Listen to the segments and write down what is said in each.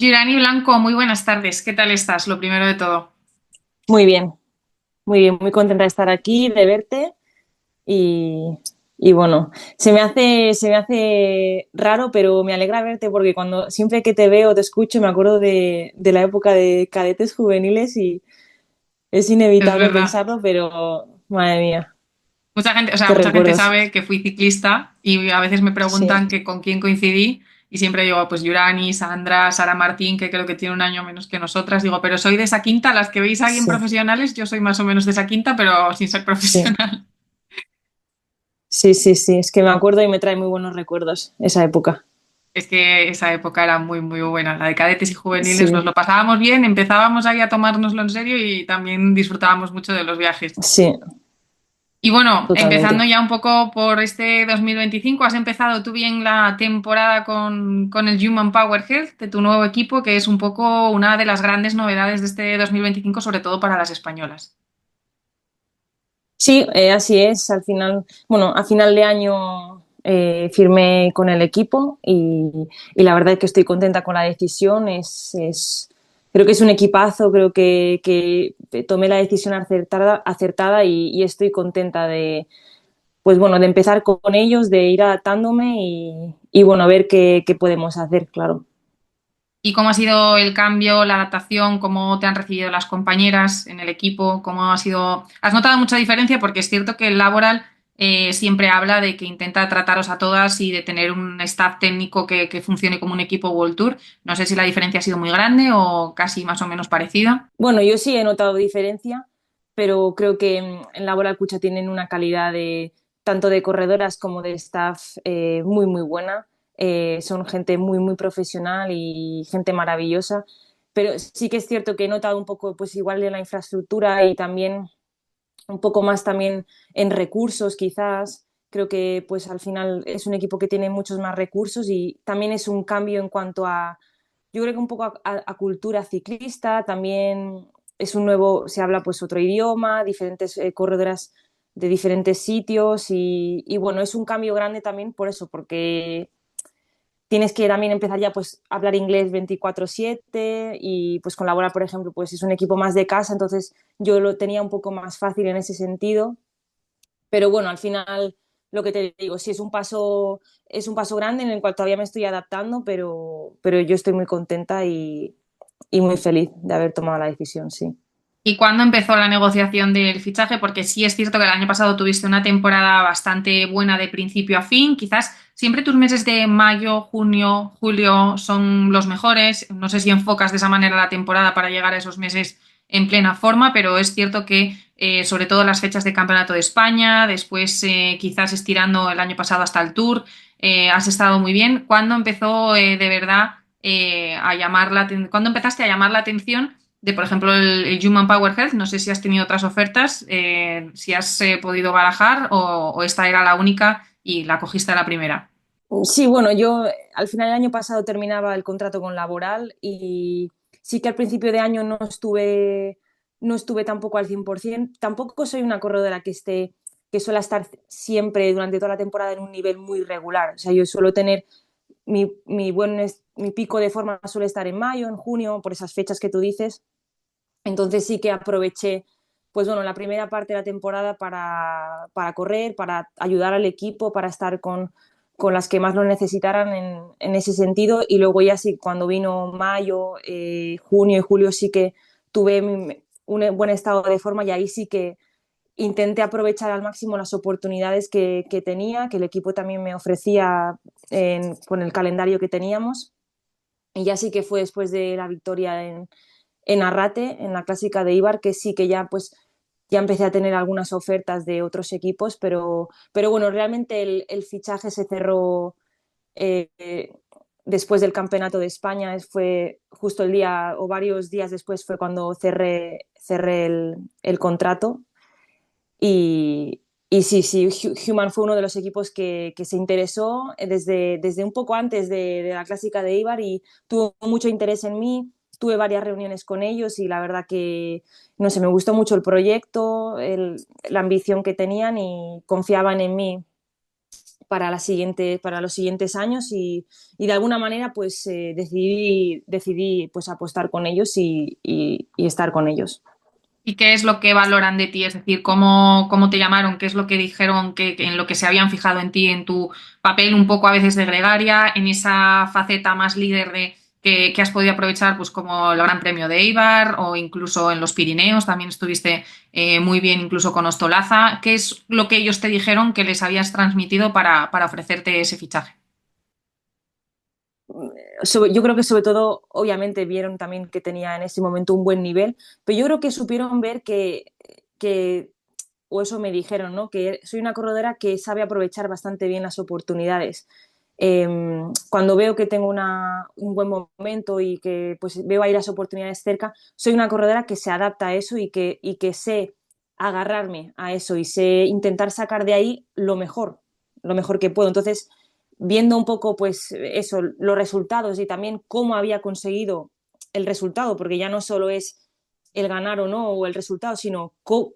Girani Blanco, muy buenas tardes. ¿Qué tal estás? Lo primero de todo. Muy bien, muy bien, muy contenta de estar aquí, de verte y, y bueno, se me hace raro, pero me alegra verte porque siempre que te veo, te escucho, me acuerdo de la época de cadetes juveniles y es Es inevitable verdad. pensarlo, pero madre mía, Mucha gente, o sea, qué mucha gente recuerdos. sabe que fui ciclista y a veces me Sí, preguntan que con quién coincidí y siempre digo, pues Yurani, Sandra, Sara Martín, que creo que tiene un año menos que nosotras. Digo, pero soy de esa quinta, las que veis ahí en sí, profesionales, yo soy más o menos de esa quinta, pero sin ser sí, profesional. sí, sí, sí, es que me acuerdo y me trae muy buenos recuerdos esa época. Es que esa época era muy, muy buena. La de cadetes y juveniles nos Sí, lo pasábamos bien, empezábamos ahí a tomárnoslo en serio y también disfrutábamos mucho de los viajes. sí, Y bueno, empezando totalmente. ya un poco por este 2025, has empezado tú bien la temporada con el Human Power Health de tu nuevo equipo, que es un poco una de las grandes novedades de este 2025, sobre todo para las españolas. Sí, así es. Al final, bueno, a final de año firmé con el equipo y la verdad es que estoy contenta con la decisión. Creo que es un equipazo, creo que tomé la decisión acertada y estoy contenta pues bueno, de empezar con ellos, de ir adaptándome y bueno, ver qué podemos hacer, claro. ¿Y cómo ha sido el cambio, la adaptación? ¿Cómo te han recibido las compañeras en el equipo? ¿Cómo ha sido? ¿Has notado mucha diferencia? Porque es cierto que el Laboral siempre habla de que intenta trataros a todas y de tener un staff técnico que funcione como un equipo World Tour. No sé si la diferencia ha sido muy grande o casi más o menos parecida. Bueno, yo sí he notado diferencia, pero creo que en Laboral Cucha tienen una calidad tanto de corredoras como de staff muy, muy buena. Son gente muy, muy profesional y gente maravillosa. Pero sí que es cierto que he notado un poco, pues igual de la infraestructura y también un poco más también en recursos, quizás. Creo que pues al final es un equipo que tiene muchos más recursos y también es un cambio en cuanto a yo creo que un poco a cultura ciclista, también es un nuevo, se habla pues otro idioma, diferentes corredoras de diferentes sitios y bueno, es un cambio grande también por eso, porque tienes que también empezar ya pues a hablar inglés 24/7 y pues con Labora, por ejemplo, pues es un equipo más de casa, entonces yo lo tenía un poco más fácil en ese sentido, pero bueno, al final lo que te digo, sí es un paso grande en el cual todavía me estoy adaptando, pero yo estoy muy contenta y muy feliz de haber tomado la decisión, sí. ¿Y cuándo empezó la negociación del fichaje? Porque sí es cierto que el año pasado tuviste una temporada bastante buena de principio a fin. Quizás siempre tus meses de mayo, junio, julio son los mejores. No sé si enfocas de esa manera la temporada para llegar a esos meses en plena forma, pero es cierto que sobre todo las fechas de Campeonato de España, después quizás estirando el año pasado hasta el Tour, has estado muy bien. ¿Cuándo empezó de verdad cuándo empezaste a llamar la atención? De, por ejemplo, el Human Power Health? No sé si has tenido otras ofertas, si has podido barajar o esta era la única y la cogiste a la primera. Sí, bueno, yo al final del año pasado terminaba el contrato con Laboral y sí que al principio de año no estuve tampoco al 100%. Tampoco soy una corredora que suele estar siempre durante toda la temporada en un nivel muy regular. O sea, yo suelo tener mi pico de forma suele estar en mayo, en junio, por esas fechas que tú dices. Entonces sí que aproveché, pues bueno, la primera parte de la temporada para correr, para ayudar al equipo, para estar con las que más lo necesitaran en ese sentido. Y luego ya sí, cuando vino mayo, junio y julio sí que tuve un buen estado de forma y ahí sí que intenté aprovechar al máximo las oportunidades que tenía, que el equipo también me ofrecía con el calendario que teníamos. Y ya sí que fue después de la victoria en Arrate, en la clásica de Ibar, que sí que ya pues ya empecé a tener algunas ofertas de otros equipos, pero bueno, realmente el fichaje se cerró eh, después del Campeonato de España, fue justo el día o varios días después fue cuando cerré el contrato y sí, sí, Human fue uno de los equipos que se interesó desde un poco antes de la clásica de Ibar y tuvo mucho interés en mí. Tuve varias reuniones con ellos y la verdad que, no sé, me gustó mucho el proyecto, la ambición que tenían y confiaban en mí para los siguientes años y de alguna manera pues decidí pues apostar con ellos y estar con ellos. ¿Y qué es lo que valoran de ti? Es decir, ¿cómo te llamaron? ¿Qué es lo que dijeron en lo que se habían fijado en ti, en tu papel un poco a veces de gregaria, en esa faceta más líder que has podido aprovechar, pues como el Gran Premio de Eibar o incluso en los Pirineos, también estuviste muy bien incluso con Ostolaza? ¿Qué es lo que ellos te dijeron que les habías transmitido para ofrecerte ese fichaje? Yo creo que sobre todo, obviamente, vieron también que tenía en ese momento un buen nivel, pero yo creo que supieron ver que o eso me dijeron, ¿no? Que soy una corredora que sabe aprovechar bastante bien las oportunidades. Cuando veo que tengo un buen momento y que pues, veo ahí las oportunidades cerca, soy una corredora que se adapta a eso y que sé agarrarme a eso y sé intentar sacar de ahí lo mejor que puedo. Entonces, viendo un poco pues eso, los resultados y también cómo había conseguido el resultado, porque ya no solo es el ganar o no o el resultado, sino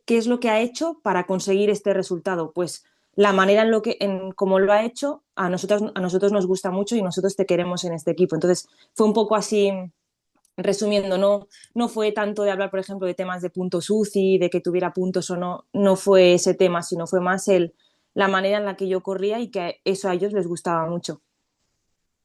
qué es lo que ha hecho para conseguir este resultado. Pues la manera en cómo lo ha hecho a nosotros nos gusta mucho y nosotros te queremos en este equipo. Entonces fue un poco así, resumiendo, no fue tanto de hablar, por ejemplo, de temas de puntos UCI, de que tuviera puntos o no, no fue ese tema, sino fue más la manera en la que yo corría y que eso a ellos les gustaba mucho.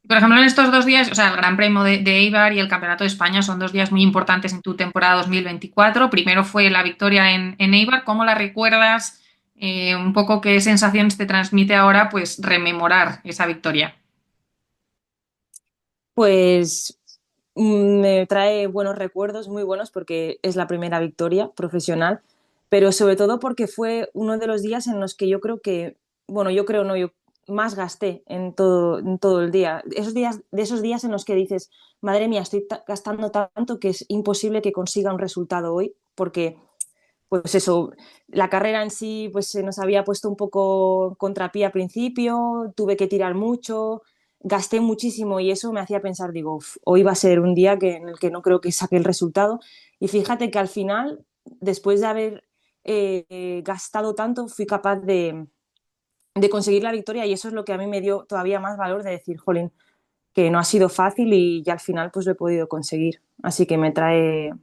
Por ejemplo, en estos 2 días, o sea, el Gran Premio de Eibar y el Campeonato de España son 2 días muy importantes en tu temporada 2024. Primero fue la victoria en Eibar. ¿Cómo la recuerdas? Un poco qué sensaciones te transmite ahora, pues, rememorar esa victoria. Pues me trae buenos recuerdos, muy buenos, porque es la primera victoria profesional, pero sobre todo porque fue uno de los días en los que yo creo que, bueno, yo creo no, yo más gasté en todo el día. De esos días en los que dices, madre mía, estoy gastando tanto que es imposible que consiga un resultado hoy, porque, pues eso, la carrera en sí, pues se nos había puesto un poco contrapié al principio, tuve que tirar mucho, gasté muchísimo y eso me hacía pensar, digo, "Uf, hoy va a ser un día en el que no creo que saque el resultado". Y fíjate que al final, después de haber gastado tanto, fui capaz de conseguir la victoria y eso es lo que a mí me dio todavía más valor de decir, jolín, que no ha sido fácil y al final pues lo he podido conseguir. Así que me trae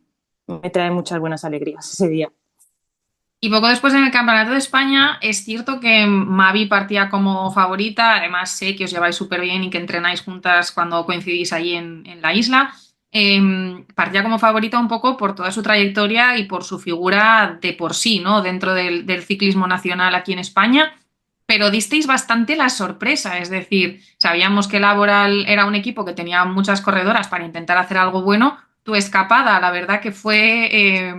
muchas buenas alegrías ese día. Y poco después en el Campeonato de España es cierto que Mavi partía como favorita, además sé que os lleváis súper bien y que entrenáis juntas cuando coincidís allí en la isla. Partía como favorita un poco por toda su trayectoria y por su figura de por sí, ¿no? Dentro del ciclismo nacional aquí en España, pero disteis bastante la sorpresa, es decir, sabíamos que Laboral era un equipo que tenía muchas corredoras para intentar hacer algo bueno. Tu escapada, la verdad que fue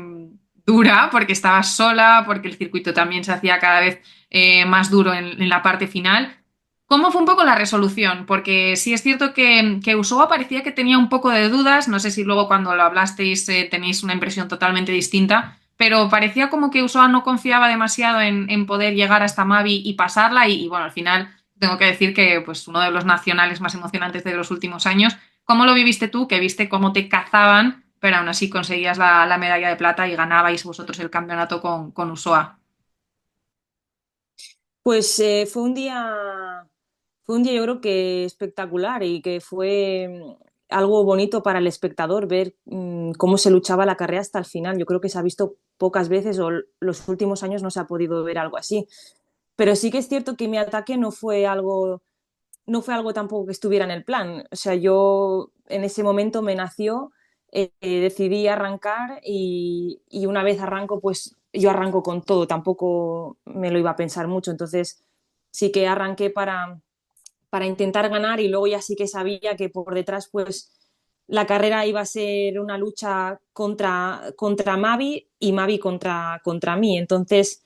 dura porque estabas sola, porque el circuito también se hacía cada vez más duro en la parte final. ¿Cómo fue un poco la resolución? Porque sí es cierto que Usoa parecía que tenía un poco de dudas, no sé si luego cuando lo hablasteis tenéis una impresión totalmente distinta, pero parecía como que Usoa no confiaba demasiado en poder llegar hasta Mavi y pasarla y, bueno, al final tengo que decir que pues uno de los nacionales más emocionantes de los últimos años. ¿Cómo lo viviste tú? Que viste cómo te cazaban, pero aún así conseguías la medalla de plata y ganabais vosotros el campeonato con Usoa. Pues fue un día yo creo que espectacular y que fue algo bonito para el espectador ver cómo se luchaba la carrera hasta el final. Yo creo que se ha visto pocas veces o los últimos años no se ha podido ver algo así. Pero sí que es cierto que mi ataque no fue algo tampoco que estuviera en el plan. O sea, yo en ese momento me nació, decidí arrancar y una vez arranco, pues yo arranco con todo, tampoco me lo iba a pensar mucho. Entonces sí que arranqué para intentar ganar y luego ya sí que sabía que por detrás, pues la carrera iba a ser una lucha contra Mavi y Mavi contra mí. Entonces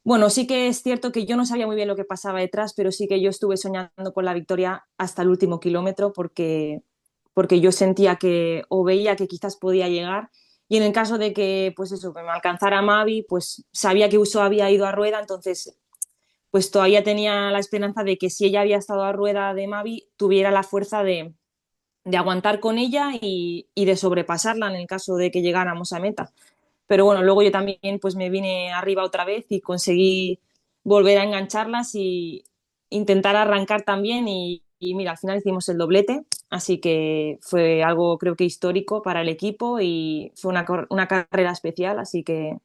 bueno, sí que es cierto que yo no sabía muy bien lo que pasaba detrás, pero sí que yo estuve soñando con la victoria hasta el último kilómetro porque yo sentía que o veía que quizás podía llegar y en el caso de que pues eso, que me alcanzara Mavi, pues sabía que Uso había ido a rueda, entonces pues todavía tenía la esperanza de que si ella había estado a rueda de Mavi, tuviera la fuerza de aguantar con ella y de sobrepasarla en el caso de que llegáramos a meta. Pero bueno, luego yo también pues me vine arriba otra vez y conseguí volver a engancharlas intentar arrancar también y mira, al final hicimos el doblete, así que fue algo creo que histórico para el equipo y fue una carrera especial, así que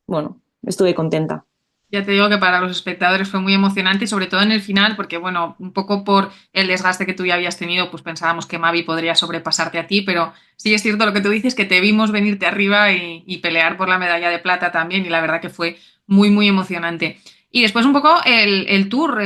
bueno, estuve contenta. Ya te digo que para los espectadores fue muy emocionante y sobre todo en el final, porque bueno, un poco por el desgaste que tú ya habías tenido, pues pensábamos que Mavi podría sobrepasarte a ti, pero sí es cierto lo que tú dices, que te vimos venirte arriba y pelear por la medalla de plata también y la verdad que fue muy, muy emocionante. Y después un poco el tour,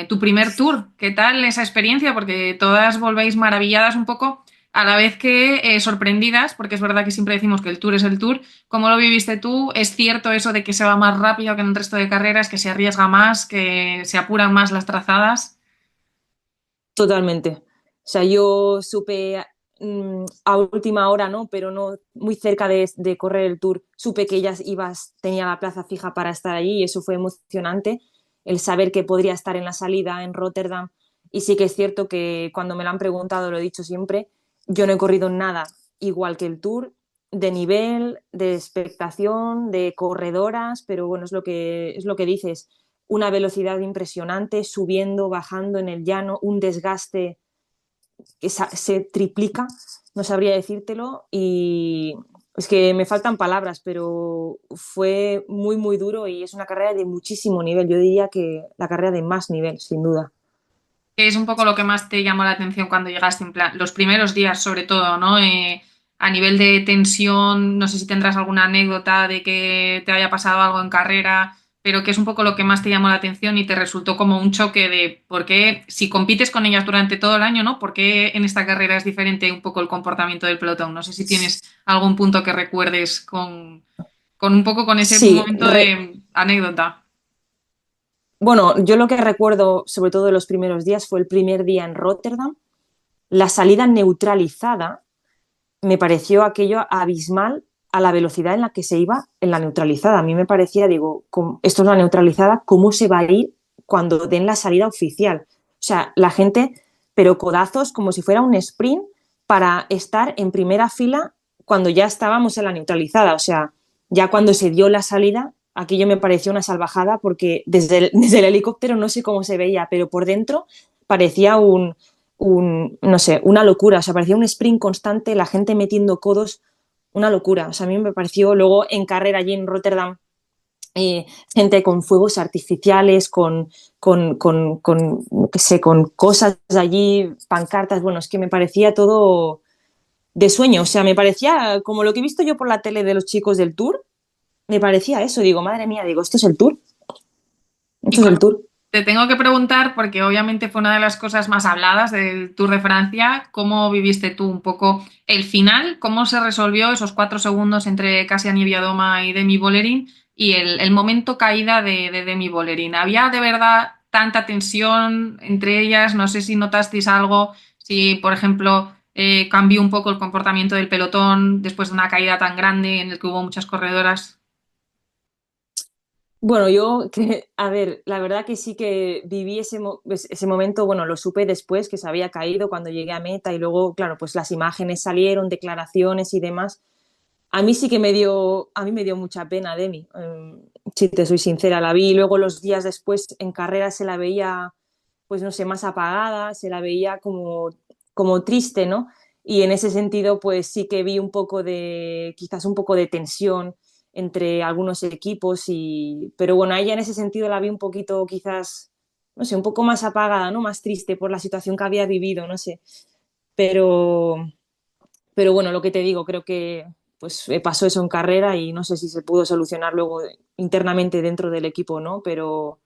tu primer tour, ¿qué tal esa experiencia? Porque todas volvéis maravilladas un poco a la vez que sorprendidas, porque es verdad que siempre decimos que el tour es el tour. ¿Cómo lo viviste tú? ¿Es cierto eso de que se va más rápido que en el resto de carreras, que se arriesga más, que se apuran más las trazadas? Totalmente. O sea, yo supe a última hora, ¿no? Pero no muy cerca de correr el tour, supe que ellas ibas, tenía la plaza fija para estar allí y eso fue emocionante, el saber que podría estar en la salida en Rotterdam. Y sí que es cierto que cuando me lo han preguntado, lo he dicho siempre, yo no he corrido nada igual que el tour, de nivel, de expectación, de corredoras, pero bueno, es lo que dices, una velocidad impresionante, subiendo, bajando en el llano, un desgaste que se triplica, no sabría decírtelo, y es que me faltan palabras, pero fue muy, muy duro y es una carrera de muchísimo nivel. Yo diría que la carrera de más nivel, sin duda. Que es un poco lo que más te llamó la atención cuando llegaste, en plan, los primeros días sobre todo, ¿no? A nivel de tensión, no sé si tendrás alguna anécdota de que te haya pasado algo en carrera, pero que es un poco lo que más te llamó la atención y te resultó como un choque de por qué, si compites con ellas durante todo el año, ¿no? ¿Por qué en esta carrera es diferente un poco el comportamiento del pelotón? No sé si tienes algún punto que recuerdes con un poco con ese Sí, momento de anécdota. bueno, yo lo que recuerdo, sobre todo de los primeros días, fue el primer día en Rotterdam. La salida neutralizada me pareció aquello abismal a la velocidad en la que se iba en la neutralizada. A mí me parecía, digo, esto es la neutralizada, ¿cómo se va a ir cuando den la salida oficial? O sea, la gente, pero codazos como si fuera un sprint para estar en primera fila cuando ya estábamos en la neutralizada. O sea, ya cuando se dio la salida, aquello me pareció una salvajada porque desde el helicóptero no sé cómo se veía, pero por dentro parecía no sé, una locura. O sea, parecía un sprint constante, la gente metiendo codos, una locura. O sea, a mí me pareció luego en carrera allí en Rotterdam, gente con fuegos artificiales, qué sé, con cosas allí, pancartas. Bueno, es que me parecía todo de sueño. O sea, me parecía como lo que he visto yo por la tele de los chicos del Tour. Me parecía eso. Digo, madre mía, digo, esto es el Tour. Y Esto es el con, Tour. te tengo que preguntar, porque obviamente fue una de las cosas más habladas del Tour de Francia, ¿cómo viviste tú un poco el final? ¿Cómo se resolvió esos 4 segundos entre Kasia Niewiadoma y Demi Vollering y el momento caída de Demi Vollering? ¿Había de verdad tanta tensión entre ellas? No sé si notasteis algo, si por ejemplo cambió un poco el comportamiento del pelotón después de una caída tan grande en el que hubo muchas corredoras. Bueno, a ver, la verdad que sí que viví ese momento, bueno, lo supe después que se había caído cuando llegué a meta y luego, claro, pues las imágenes salieron, declaraciones y demás. A mí sí que a mí me dio mucha pena Demi, si te soy sincera, la vi y luego los días después en carrera se la veía, pues no sé, más apagada, se la veía como triste, ¿no? Y en ese sentido, pues sí que vi quizás un poco de tensión entre algunos equipos pero bueno, a ella en ese sentido la vi un poquito quizás, no sé, un poco más apagada, ¿no? Más triste por la situación que había vivido, no sé. Pero, pero bueno, lo que te digo, creo que pues pasó eso en carrera y no sé si se pudo solucionar luego internamente dentro del equipo, ¿no? Pero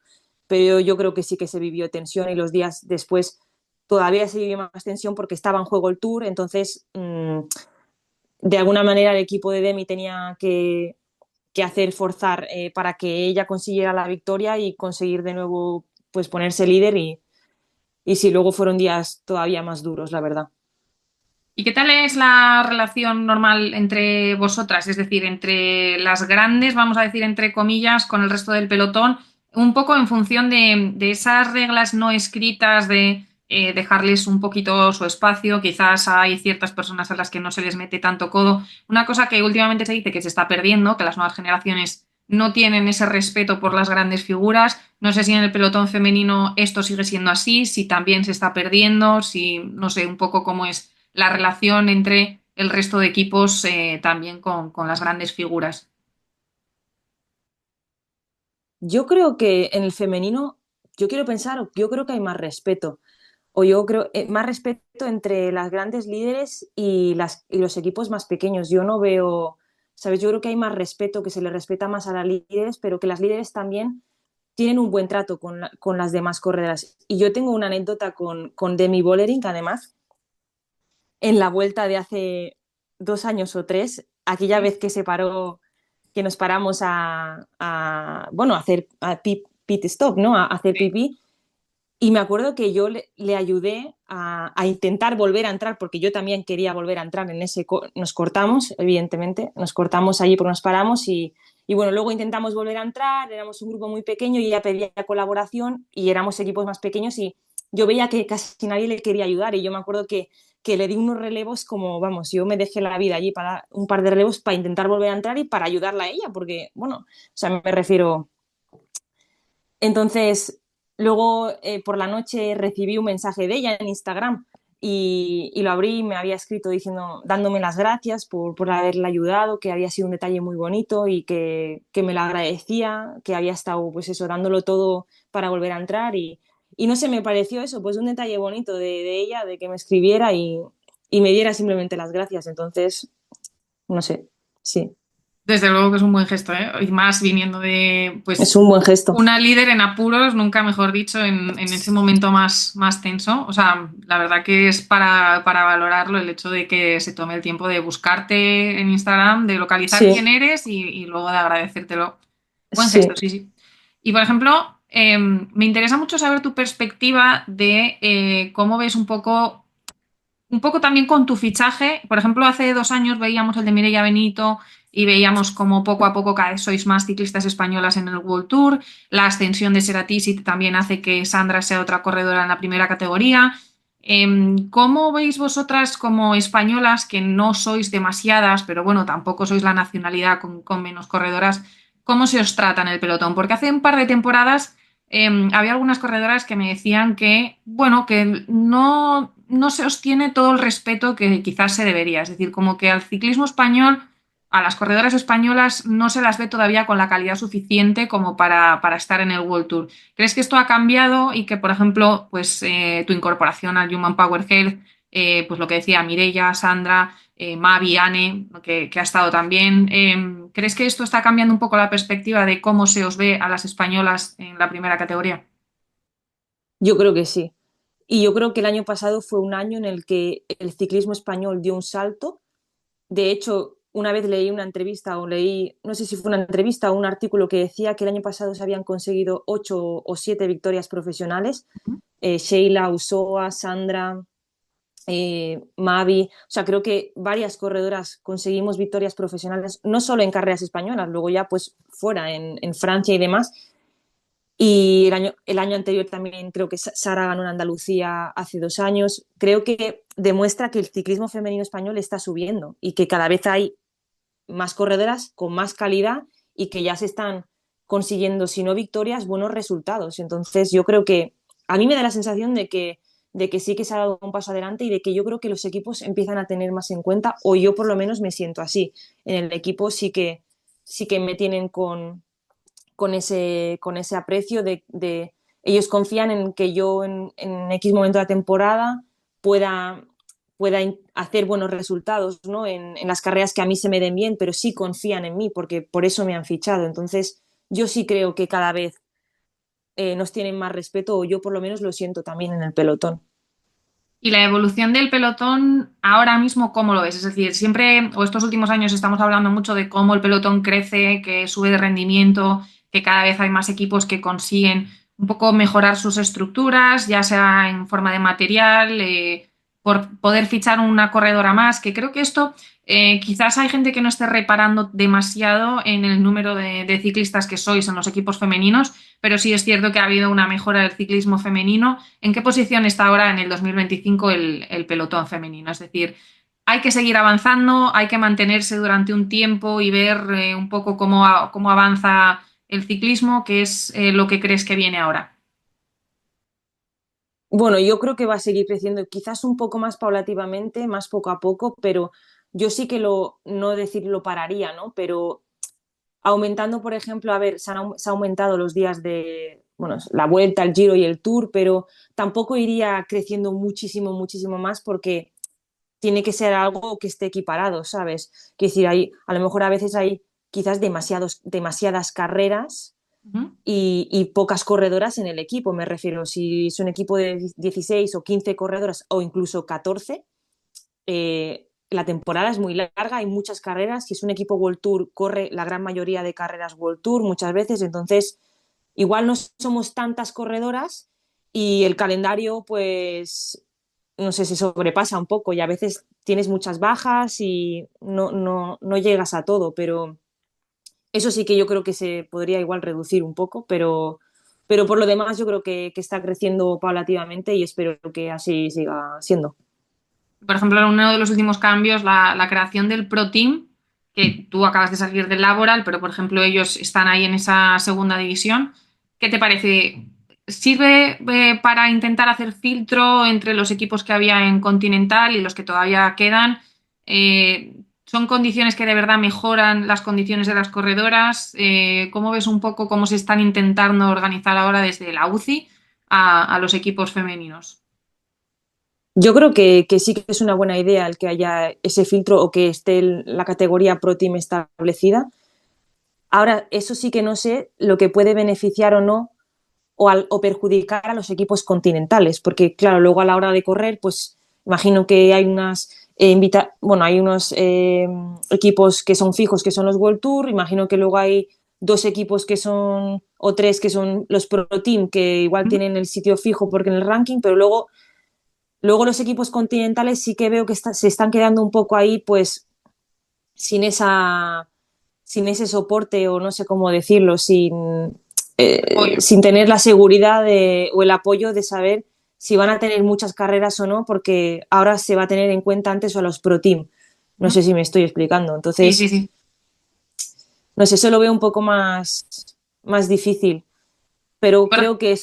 yo creo que sí que se vivió tensión y los días después todavía se vivió más tensión porque estaba en juego el Tour, entonces de alguna manera el equipo de Demi tenía que hacer forzar para que ella consiguiera la victoria y conseguir de nuevo pues ponerse líder y sí, luego fueron días todavía más duros, la verdad. ¿Y qué tal es la relación normal entre vosotras? Es decir, entre las grandes, vamos a decir entre comillas, con el resto del pelotón, un poco en función de esas reglas no escritas de dejarles un poquito su espacio. Quizás hay ciertas personas a las que no se les mete tanto codo. Una cosa que últimamente se dice que se está perdiendo, que las nuevas generaciones no tienen ese respeto por las grandes figuras. No sé si en el pelotón femenino esto sigue siendo así, si también se está perdiendo, si no sé un poco cómo es la relación entre el resto de equipos también con las grandes figuras. Yo creo que en el femenino, yo quiero pensar, yo creo que hay más respeto. O yo creo más respeto entre las grandes líderes y los equipos más pequeños. Yo no veo, ¿sabes? Yo creo que hay más respeto, que se le respeta más a las líderes, pero que las líderes también tienen un buen trato con las demás corredoras. Y yo tengo una anécdota con Demi Vollering, además, en la vuelta de hace 2 años o tres, aquella Sí. vez que se paró, que nos paramos bueno, a hacer pit stop, ¿no? A hacer Sí. pipí. Y me acuerdo que yo le ayudé a intentar volver a entrar, porque yo también quería volver a entrar en ese. Nos cortamos, evidentemente, nos cortamos allí porque nos paramos y bueno, luego intentamos volver a entrar, éramos un grupo muy pequeño y ella pedía colaboración y éramos equipos más pequeños y yo veía que casi nadie le quería ayudar y yo me acuerdo que le di unos relevos como, vamos, yo me dejé la vida allí para un par de relevos para intentar volver a entrar y para ayudarla a ella, porque, bueno, o sea, me refiero. Entonces, luego por la noche recibí un mensaje de ella en Instagram y lo abrí y me había escrito diciendo, dándome las gracias por haberla ayudado, que había sido un detalle muy bonito y que me lo agradecía, que había estado, pues eso, dándolo todo para volver a entrar y no sé, me pareció eso, pues un detalle bonito de ella, de que me escribiera y me diera simplemente las gracias. Entonces, no sé, sí, Desde luego que es un buen gesto, ¿eh? Y más viniendo de, es pues, un buen gesto. una líder en apuros, nunca mejor dicho, en ese momento más tenso. O sea, la verdad que es para valorarlo el hecho de que se tome el tiempo de buscarte en Instagram, de localizar Sí, quién eres y luego de agradecértelo. Buen gesto, sí. sí, sí. Y por ejemplo, me interesa mucho saber tu perspectiva de cómo ves un poco también con tu fichaje. Por ejemplo, hace 2 años veíamos el de Mireia Benito y veíamos como poco a poco cada vez sois más ciclistas españolas en el World Tour. La ascensión de Seratisi también hace que Sandra sea otra corredora en la primera categoría. ¿Cómo veis vosotras como españolas, que no sois demasiadas, pero bueno, tampoco sois la nacionalidad con menos corredoras, cómo se os trata en el pelotón? Porque hace un par de temporadas había algunas corredoras que me decían que, bueno, que no se os tiene todo el respeto que quizás se debería. Es decir, como que al ciclismo español, a las corredoras españolas, no se las ve todavía con la calidad suficiente como para estar en el World Tour. ¿Crees que esto ha cambiado y que, por ejemplo, pues tu incorporación al Human Power Health, pues lo que decía Mireia, Sandra, Mavi, Anne, que ha estado también. ¿Crees que esto está cambiando un poco la perspectiva de cómo se os ve a las españolas en la primera categoría? Yo creo que sí. Y yo creo que el año pasado fue un año en el que el ciclismo español dio un salto. De hecho, una vez leí una entrevista o leí, no sé si fue una entrevista o un artículo que decía que el año pasado se habían conseguido 8 o 7 victorias profesionales. Sheila, Usoa, Sandra, Mavi. O sea, creo que varias corredoras conseguimos victorias profesionales, no solo en carreras españolas, luego ya pues fuera, en Francia y demás. Y el año anterior también creo que Sara ganó en Andalucía hace 2 años. Creo que demuestra que el ciclismo femenino español está subiendo y que cada vez hay más corredoras con más calidad y que ya se están consiguiendo, si no victorias, buenos resultados. Entonces yo creo que a mí me da la sensación de que sí que se ha dado un paso adelante y de que yo creo que los equipos empiezan a tener más en cuenta, o yo por lo menos me siento así. En el equipo sí que me tienen con ese aprecio de ellos confían en que yo en X momento de la temporada pueda hacer buenos resultados, ¿no? En las carreras que a mí se me den bien, pero sí confían en mí porque por eso me han fichado. Entonces, yo sí creo que cada vez nos tienen más respeto, o yo por lo menos lo siento también en el pelotón. Y la evolución del pelotón ahora mismo, ¿cómo lo ves? Es decir, siempre, o estos últimos años estamos hablando mucho de cómo el pelotón crece, que sube de rendimiento, que cada vez hay más equipos que consiguen un poco mejorar sus estructuras, ya sea en forma de material, por poder fichar una corredora más, que creo que esto quizás hay gente que no esté reparando demasiado en el número de ciclistas que sois en los equipos femeninos, pero sí es cierto que ha habido una mejora del ciclismo femenino. ¿En qué posición está ahora en el 2025 el pelotón femenino? Es decir, hay que seguir avanzando, hay que mantenerse durante un tiempo y ver un poco cómo avanza el ciclismo, que es lo que crees que viene ahora. Bueno, yo creo que va a seguir creciendo, quizás un poco más paulativamente, más poco a poco, pero yo sí que no decir lo pararía, ¿no? Pero aumentando, por ejemplo, a ver, se ha aumentado los días de, bueno, la vuelta, el Giro y el Tour, pero tampoco iría creciendo muchísimo, muchísimo más porque tiene que ser algo que esté equiparado, ¿sabes? Que decir, a lo mejor a veces hay quizás demasiadas carreras Ujú. y pocas corredoras en el equipo, me refiero, si es un equipo de 16 o 15 corredoras o incluso 14, la temporada es muy larga, hay muchas carreras. Si es un equipo World Tour, corre la gran mayoría de carreras World Tour muchas veces, entonces igual no somos tantas corredoras y el calendario, pues, no sé, se sobrepasa un poco y a veces tienes muchas bajas y no llegas a todo, pero eso sí que yo creo que se podría igual reducir un poco, pero por lo demás yo creo que está creciendo paulativamente y espero que así siga siendo. Por ejemplo, uno de los últimos cambios, la creación del Pro Team, que tú acabas de salir del Laboral, pero por ejemplo ellos están ahí en esa segunda división. ¿Qué te parece? ¿Sirve para intentar hacer filtro entre los equipos que había en Continental y los que todavía quedan? ¿Son condiciones que de verdad mejoran las condiciones de las corredoras? ¿Cómo ves un poco cómo se están intentando organizar ahora desde la UCI a los equipos femeninos? Yo creo que sí que es una buena idea el que haya ese filtro o que esté la categoría Pro Team establecida. Ahora, eso sí que no sé lo que puede beneficiar o no o perjudicar a los equipos continentales, porque claro, luego a la hora de correr, pues imagino que hay bueno, hay unos equipos que son fijos, que son los World Tour, imagino que luego hay dos equipos que son, o tres que son los Pro Team, que igual ¿Mm? tienen el sitio fijo porque en el ranking, pero luego los equipos continentales sí que veo que se están quedando un poco ahí, pues sin sin ese soporte o no sé cómo decirlo, Apoyo. sin tener la seguridad o el apoyo de saber si van a tener muchas carreras o no, porque ahora se va a tener en cuenta antes a los Pro Team. No ¿Mm? sé si me estoy explicando. Sí, sí, Entonces, sí. no sé, eso lo veo un poco más difícil, pero Por- creo que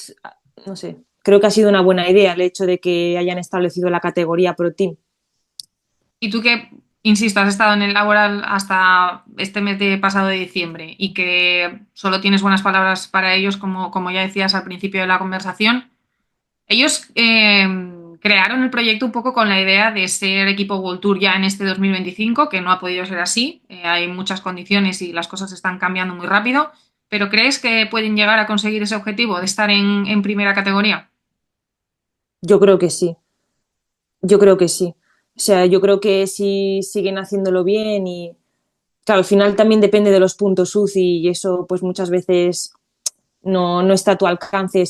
no sé, creo que ha sido una buena idea el hecho de que hayan establecido la categoría Pro Team. Y tú que, insisto, has estado en el laboral hasta este mes de pasado de diciembre y que solo tienes buenas palabras para ellos, como ya decías al principio de la conversación, ellos crearon el proyecto un poco con la idea de ser equipo World Tour ya en este 2025, que no ha podido ser así. Hay muchas condiciones y las cosas están cambiando muy rápido. ¿Pero crees que pueden llegar a conseguir ese objetivo de estar en primera categoría? Yo creo que sí. Yo creo que sí. O sea, yo creo que si siguen haciéndolo bien y, claro, al final también depende de los puntos UCI y eso pues muchas veces no está a tu alcance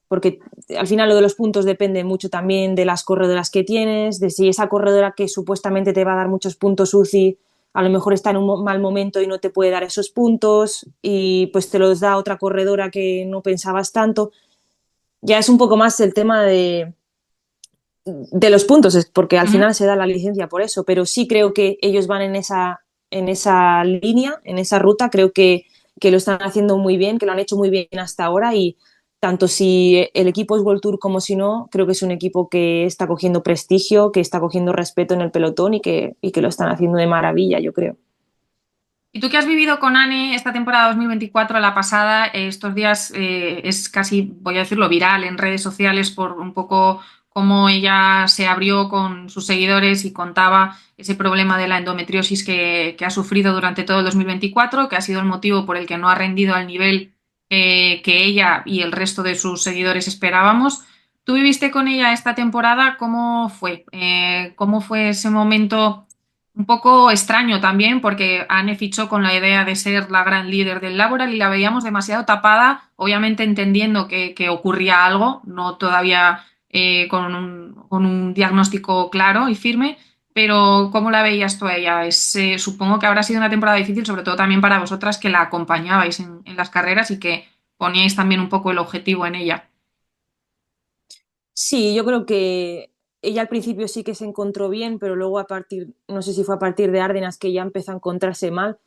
porque al final lo de los puntos depende mucho también de las corredoras que tienes, de si esa corredora que supuestamente te va a dar muchos puntos UCI a lo mejor está en un mal momento y no te puede dar esos puntos y pues te los da otra corredora que no pensabas tanto. Ya es un poco más el tema de los puntos, es porque al Ujú. final se da la licencia por eso, pero sí creo que ellos van en esa línea, en esa ruta, creo que lo están haciendo muy bien, que lo han hecho muy bien hasta ahora y tanto si el equipo es World Tour como si no, creo que es un equipo que está cogiendo prestigio, que está cogiendo respeto en el pelotón y que lo están haciendo de maravilla, yo creo. Y tú que has vivido con Anne esta temporada 2024, la pasada, estos días es casi, voy a decirlo, viral en redes sociales por un poco cómo ella se abrió con sus seguidores y contaba ese problema de la endometriosis que ha sufrido durante todo el 2024, que ha sido el motivo por el que no ha rendido al nivel que ella y el resto de sus seguidores esperábamos. ¿Tú viviste con ella esta temporada? ¿Cómo fue? ¿Cómo fue ese momento? Un poco extraño también porque Anne fichó con la idea de ser la gran líder del Laboral y la veíamos demasiado tapada, obviamente entendiendo que ocurría algo, no todavía con un diagnóstico claro y firme, pero ¿cómo la veías tú a ella? Supongo que habrá sido una temporada difícil, sobre todo también para vosotras que la acompañabais en las carreras y que poníais también un poco el objetivo en ella. Sí, yo creo que ella al principio sí que se encontró bien, pero luego a partir, no sé si fue a partir de Árdenas que ya empezó a encontrarse mal.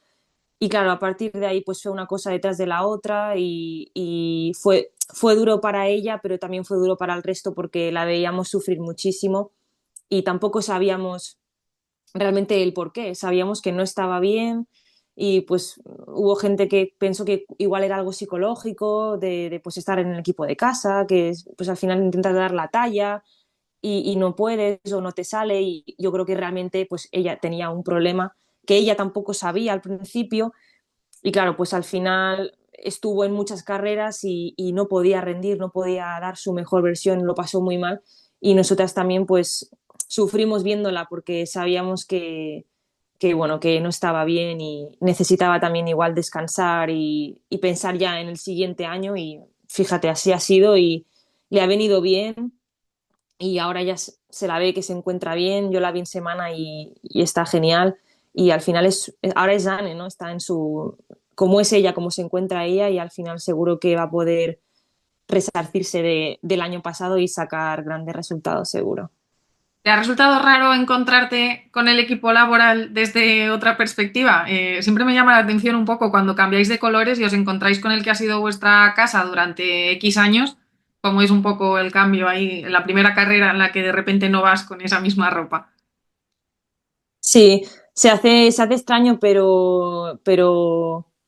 Y claro, a partir de ahí pues fue una cosa detrás de la otra y fue duro para ella, pero también fue duro para el resto porque la veíamos sufrir muchísimo y tampoco sabíamos realmente el por qué. Sabíamos que no estaba bien y pues hubo gente que pensó que igual era algo psicológico, pues estar en el equipo de casa, que pues al final intentas dar la talla y no puedes o no te sale y yo creo que realmente pues ella tenía un problema que ella tampoco sabía al principio y claro, pues al final estuvo en muchas carreras y no podía rendir, no podía dar su mejor versión, lo pasó muy mal y nosotras también pues sufrimos viéndola porque sabíamos que bueno, que no estaba bien y necesitaba también igual descansar y pensar ya en el siguiente año y fíjate, así ha sido y le ha venido bien y ahora ya se la ve que se encuentra bien, yo la vi en semana y está genial y al final ahora es Anne, ¿no? Está en su, cómo es ella, cómo se encuentra ella y al final seguro que va a poder resarcirse del año pasado y sacar grandes resultados seguro. ¿Te ha resultado raro encontrarte con el equipo laboral desde otra perspectiva? Siempre me llama la atención un poco cuando cambiáis de colores y os encontráis con el que ha sido vuestra casa durante X años, cómo es un poco el cambio ahí en la primera carrera en la que de repente no vas con esa misma ropa. Sí, se hace extraño, pero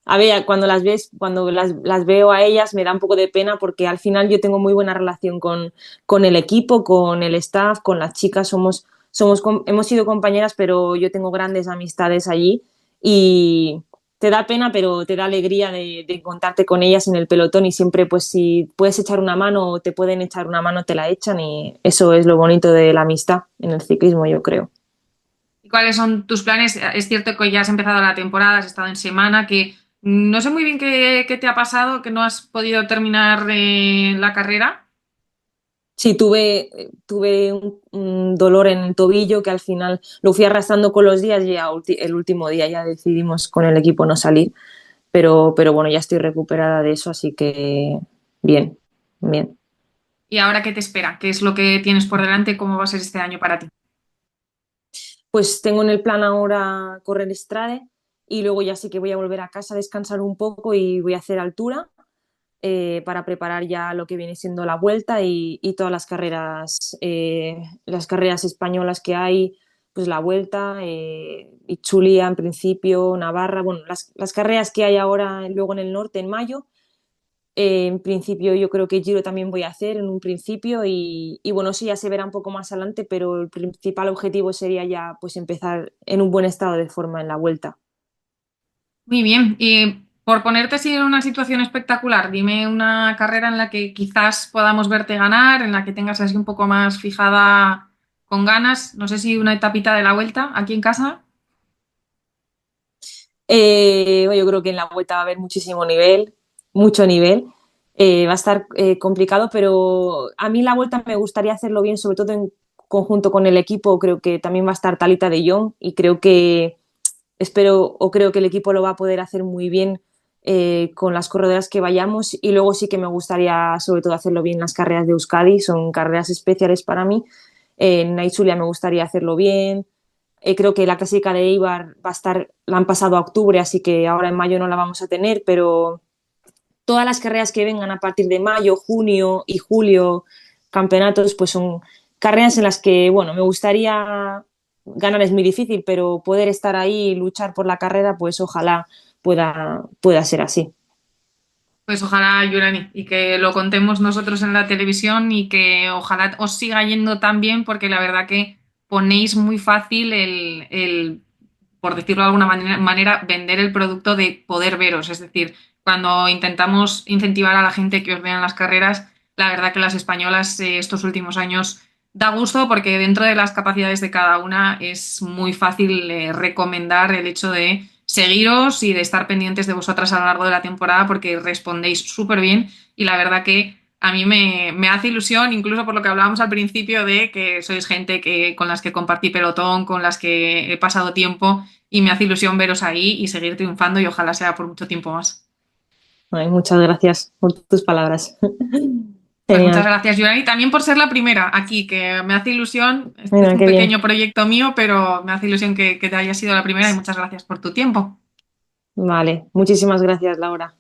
a ver, cuando las ves, cuando las veo a ellas me da un poco de pena porque al final yo tengo muy buena relación con el equipo, con el staff, con las chicas, hemos sido compañeras, pero yo tengo grandes amistades allí y te da pena, pero te da alegría de encontrarte con ellas en el pelotón y siempre pues si puedes echar una mano o te pueden echar una mano, te la echan y eso es lo bonito de la amistad en el ciclismo, yo creo. ¿Y cuáles son tus planes? Es cierto que ya has empezado la temporada, has estado en semana, que no sé muy bien qué te ha pasado, que no has podido terminar la carrera. Sí, tuve un dolor en el tobillo que al final lo fui arrastrando con los días y el último día ya decidimos con el equipo no salir, pero bueno, ya estoy recuperada de eso, así que bien, bien. ¿Y ahora qué te espera? ¿Qué es lo que tienes por delante? ¿Cómo va a ser este año para ti? Pues tengo en el plan ahora correr Strade y luego ya sé que voy a volver a casa a descansar un poco y voy a hacer altura para preparar ya lo que viene siendo la vuelta y todas las carreras españolas que hay, pues la vuelta, Itzulia en principio, Navarra, bueno, las carreras que hay ahora luego en el norte en mayo. En principio yo creo que Giro también voy a hacer en un principio y bueno, eso ya se verá un poco más adelante, pero el principal objetivo sería ya pues empezar en un buen estado de forma en la vuelta. Muy bien. Y por ponerte así en una situación espectacular, dime una carrera en la que quizás podamos verte ganar, en la que tengas así un poco más fijada con ganas. No sé si una etapita de la vuelta aquí en casa. Yo creo que en la vuelta va a haber muchísimo nivel, mucho nivel. Va a estar complicado, pero a mí la vuelta me gustaría hacerlo bien, sobre todo en conjunto con el equipo. Creo que también va a estar Talita de Jong y espero o creo que el equipo lo va a poder hacer muy bien con las corredoras que vayamos. Y luego sí que me gustaría, sobre todo, hacerlo bien las carreras de Euskadi, son carreras especiales para mí. En Naitzulia me gustaría hacerlo bien. Creo que la clásica de Eibar va a estar, la han pasado a octubre, así que ahora en mayo no la vamos a tener, pero todas las carreras que vengan a partir de mayo, junio y julio, campeonatos, pues son carreras en las que, bueno, me gustaría ganar es muy difícil, pero poder estar ahí y luchar por la carrera, pues ojalá pueda ser así. Pues ojalá, Yurani, y que lo contemos nosotros en la televisión y que ojalá os siga yendo tan bien, porque la verdad que ponéis muy fácil por decirlo de alguna manera, vender el producto de poder veros. Es decir, cuando intentamos incentivar a la gente que os vean las carreras, la verdad que las españolas estos últimos años da gusto porque dentro de las capacidades de cada una es muy fácil recomendar el hecho de seguiros y de estar pendientes de vosotras a lo largo de la temporada porque respondéis súper bien y la verdad que a mí me hace ilusión, incluso por lo que hablábamos al principio de que sois gente con las que compartí pelotón, con las que he pasado tiempo y me hace ilusión veros ahí y seguir triunfando y ojalá sea por mucho tiempo más. Ay, muchas gracias por tus palabras. Pues muchas Genial. gracias, Yurani, también por ser la primera aquí, que me hace ilusión. Este es Mira, un qué bien. pequeño proyecto mío, pero me hace ilusión que te haya sido la primera y muchas gracias por tu tiempo. Vale, muchísimas gracias, Laura.